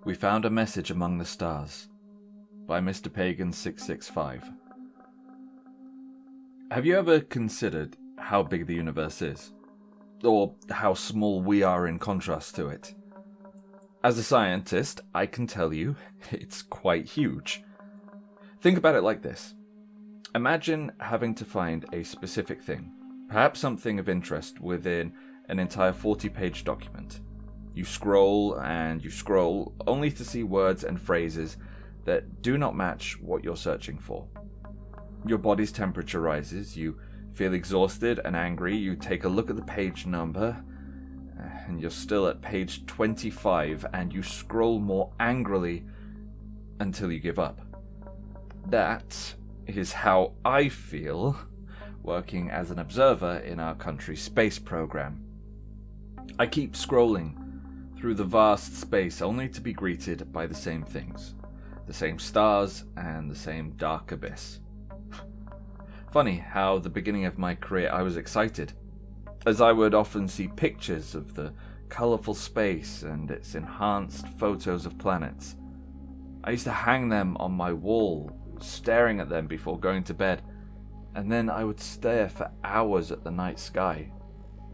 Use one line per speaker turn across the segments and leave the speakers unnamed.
We Found a Message Among the Stars by Mr. Pagan 665. Have you ever considered how big the universe is? Or how small we are in contrast to it? As a scientist, I can tell you it's quite huge. Think about it like this. Imagine having to find a specific thing, perhaps something of interest within an entire 40-page document. You scroll and you scroll, only to see words and phrases that do not match what you're searching for. Your body's temperature rises, you feel exhausted and angry, you take a look at the page number, and you're still at page 25, and you scroll more angrily until you give up. That is how I feel working as an observer in our country's space program. I keep scrolling through the vast space only to be greeted by the same things, the same stars and the same dark abyss. Funny how the beginning of my career I was excited, as I would often see pictures of the colourful space and its enhanced photos of planets. I used to hang them on my wall, staring at them before going to bed, and then I would stare for hours at the night sky,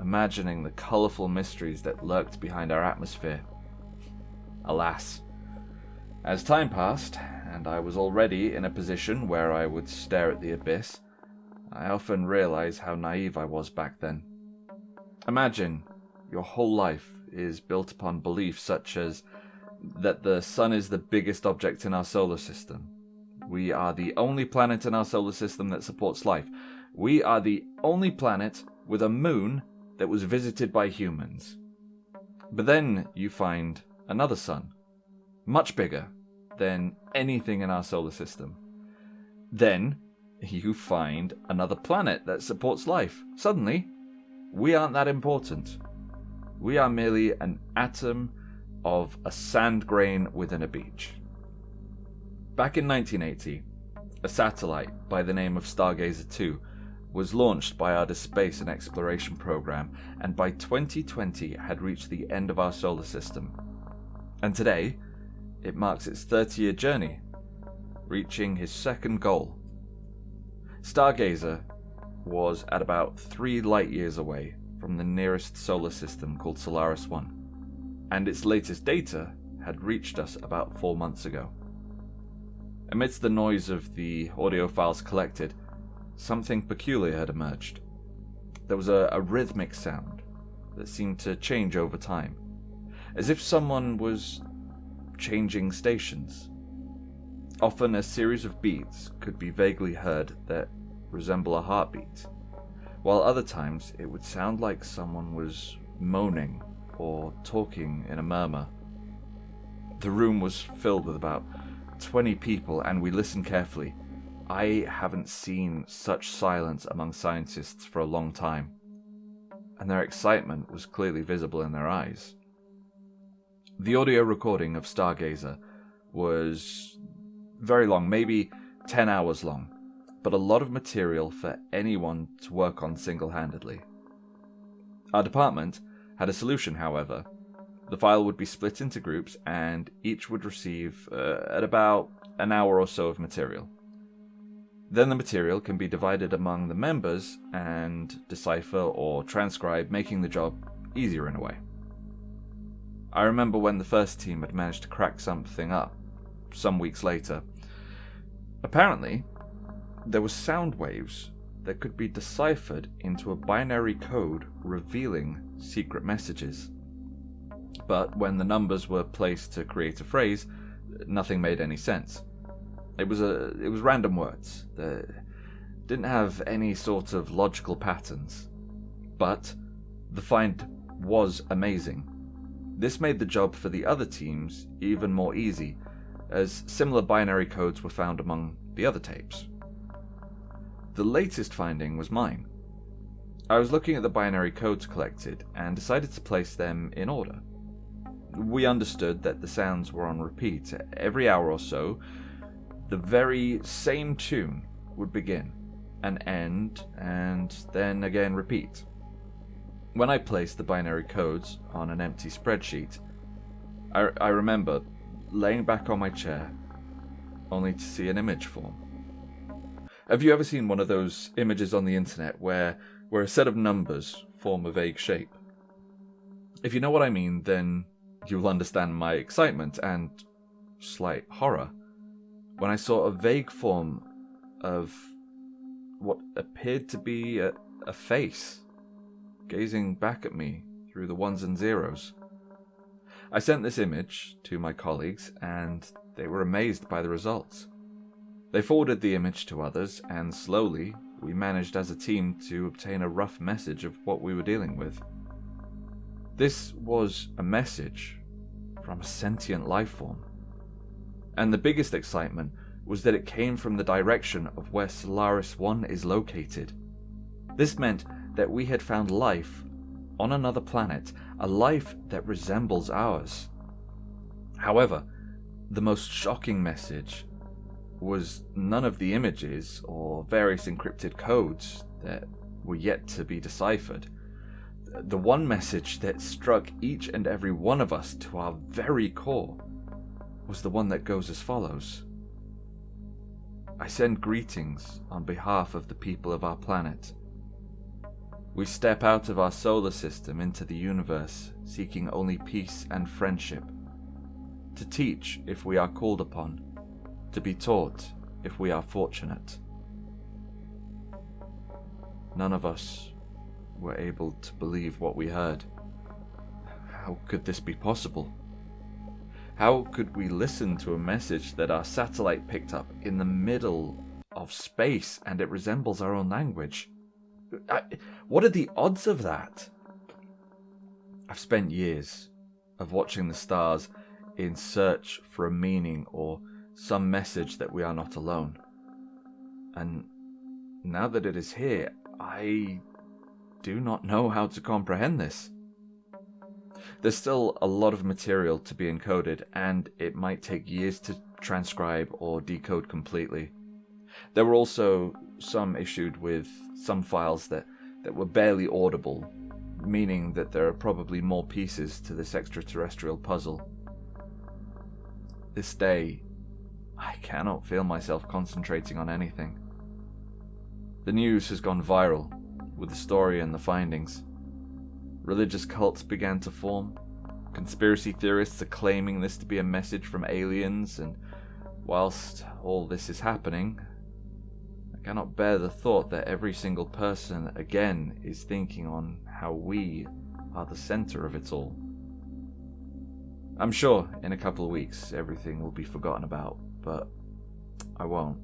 imagining the colourful mysteries that lurked behind our atmosphere. Alas, as time passed, and I was already in a position where I would stare at the abyss, I often realize how naive I was back then. Imagine your whole life is built upon beliefs such as that the sun is the biggest object in our solar system. We are the only planet in our solar system that supports life. We are the only planet with a moon that was visited by humans. But then you find another sun, much bigger than anything in our solar system. Then you find another planet that supports life. Suddenly, we aren't that important. We are merely an atom of a sand grain within a beach. Back in 1980, a satellite by the name of Stargazer 2 was launched by our space and exploration program, and by 2020 had reached the end of our solar system. And today, it marks its 30-year journey, reaching his second goal. Stargazer was at about 3 light years away from the nearest solar system called Solaris 1, and its latest data had reached us about 4 months ago. Amidst the noise of the audio files collected, something peculiar had emerged. There was a rhythmic sound that seemed to change over time, as if someone was changing stations. Often a series of beats could be vaguely heard that resemble a heartbeat, while other times it would sound like someone was moaning or talking in a murmur. The room was filled with about 20 people, and we listened carefully. I haven't seen such silence among scientists for a long time, and their excitement was clearly visible in their eyes. The audio recording of Stargazer was very long, maybe 10 hours long, but a lot of material for anyone to work on single-handedly. Our department had a solution, however. The file would be split into groups, and each would receive at about an hour or so of material. Then the material can be divided among the members and decipher or transcribe, making the job easier in a way. I remember when the first team had managed to crack something up some weeks later. Apparently, there were sound waves that could be deciphered into a binary code revealing secret messages. But when the numbers were placed to create a phrase, nothing made any sense. It was random words that didn't have any sort of logical patterns. But the find was amazing. This made the job for the other teams even more easy, as similar binary codes were found among the other tapes. The latest finding was mine. I was looking at the binary codes collected and decided to place them in order. We understood that the sounds were on repeat. Every hour or so, the very same tune would begin and end, and then again repeat. When I placed the binary codes on an empty spreadsheet, I remember laying back on my chair, only to see an image form. Have you ever seen one of those images on the internet where a set of numbers form a vague shape? If you know what I mean, then you'll understand my excitement and slight horror when I saw a vague form of what appeared to be a face gazing back at me through the ones and zeros. I sent this image to my colleagues and they were amazed by the results. They forwarded the image to others, and slowly we managed as a team to obtain a rough message of what we were dealing with. This was a message from a sentient life form. And the biggest excitement was that it came from the direction of where Solaris 1 is located. This meant that we had found life on another planet, a life that resembles ours. However, the most shocking message was none of the images or various encrypted codes that were yet to be deciphered. The one message that struck each and every one of us to our very core was the one that goes as follows. I send greetings on behalf of the people of our planet. We step out of our solar system into the universe, seeking only peace and friendship. To teach if we are called upon. To be taught if we are fortunate. None of us were able to believe what we heard. How could this be possible? How could we listen to a message that our satellite picked up in the middle of space and it resembles our own language? What are the odds of that? I've spent years of watching the stars in search for a meaning or some message that we are not alone. And now that it is here, I do not know how to comprehend this. There's still a lot of material to be encoded, and it might take years to transcribe or decode completely. There were also some issued with some files that were barely audible, meaning that there are probably more pieces to this extraterrestrial puzzle. This day, I cannot feel myself concentrating on anything. The news has gone viral with the story and the findings. Religious cults began to form. Conspiracy theorists are claiming this to be a message from aliens, and whilst all this is happening, I cannot bear the thought that every single person again is thinking on how we are the center of it all. I'm sure in a couple of weeks everything will be forgotten about, but I won't.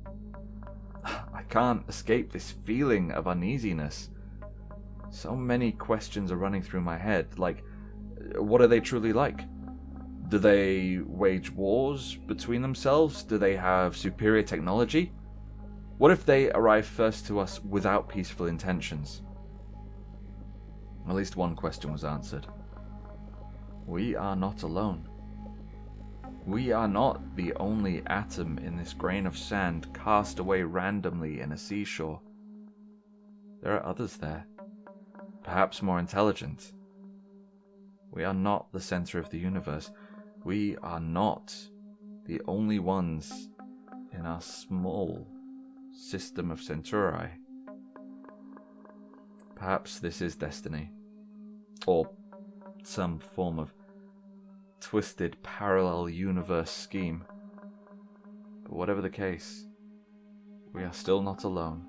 I can't escape this feeling of uneasiness. So many questions are running through my head, like, what are they truly like? Do they wage wars between themselves? Do they have superior technology? What if they arrive first to us without peaceful intentions? At least one question was answered. We are not alone. We are not the only atom in this grain of sand cast away randomly in a seashore. There are others there, perhaps more intelligent. We are not the center of the universe. We are not the only ones in our small system of Centauri. Perhaps this is destiny, or some form of twisted parallel universe scheme. But whatever the case, we are still not alone.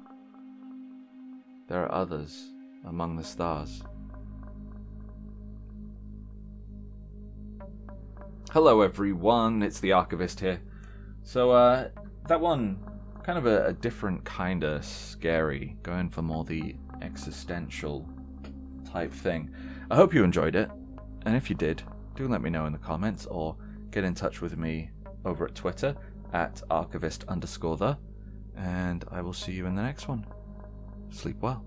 There are others among the stars. Hello everyone, it's the Archivist here. So that one, kind of a different kind of scary, going for more the existential type thing. I hope you enjoyed it, and if you did, do let me know in the comments or get in touch with me over at Twitter at archivist_the, and I will see you in the next one. Sleep well.